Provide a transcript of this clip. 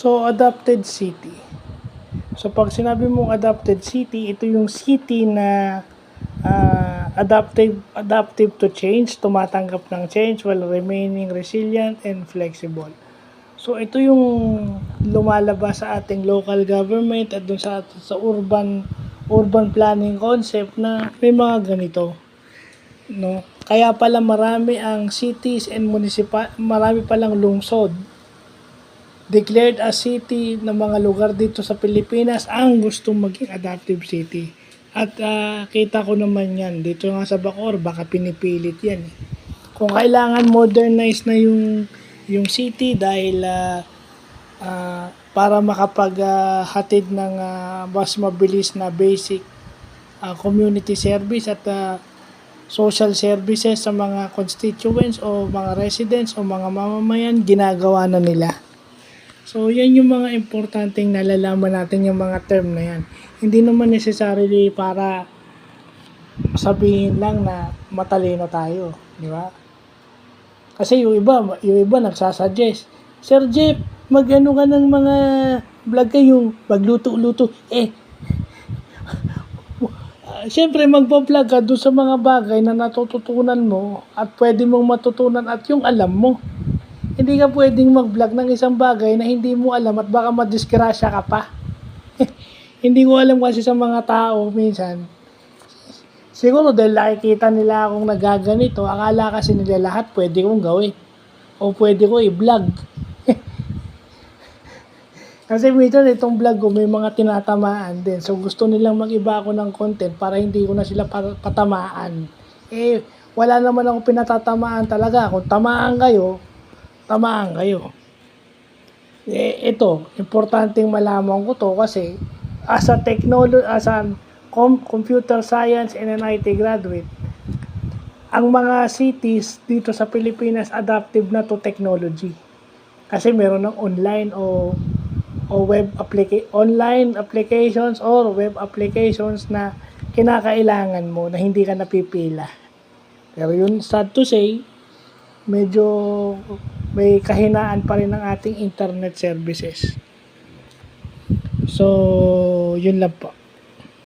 So, adapted city. So, pag sinabi mong adapted city, ito yung city na adaptive to change, tumatanggap ng change while remaining resilient and flexible. So, ito yung lumalabas sa ating local government at dun sa urban planning concept na may mga ganito. No? Kaya pala marami ang cities and marami palang lungsod declared as city ng mga lugar dito sa Pilipinas ang gustong maging adaptive city. At kita ko naman yan. Dito nga sa Bacoor, baka pinipilit yan. Kung kailangan modernize na yung city dahil para makapaghatid ng mas mabilis na basic community service at social services sa mga constituents o mga residents o mga mamamayan, ginagawa na nila. So, yan yung mga importanteng nalalaman natin yung mga term na yan. Hindi naman necessarily para sabihin lang na matalino tayo, di ba? Kasi yung iba nagsasuggest, Sir Jeff, mag-ano ka ng mga vlog kayong magluto-luto. Siyempre magpa-vlog ka doon sa mga bagay na natututunan mo at pwede mong matutunan at yung alam mo. Hindi ka pwedeng mag-vlog ng isang bagay na hindi mo alam at baka madisgrasya ka pa. Hindi ko alam kasi sa mga tao minsan. Siguro dahil nakikita nila akong nagaganito, akala kasi nila lahat pwede kong gawin. O pwede ko i-vlog. Kasi minsan itong vlog ko may mga tinatamaan din. So gusto nilang mag-iba ako ng content para hindi ko na sila patamaan. Wala naman ako pinatatamaan talaga. Kung tamaan kayo. Ito, importanteng malaman ko to kasi as a computer science and an IT graduate, ang mga cities dito sa Pilipinas adaptive na to technology. Kasi meron ng online o online applications or web applications na kinakailangan mo na hindi ka napipila. Pero yun, sad to say, medyo may kahinaan pa rin ng ating internet services. So, yun lang po.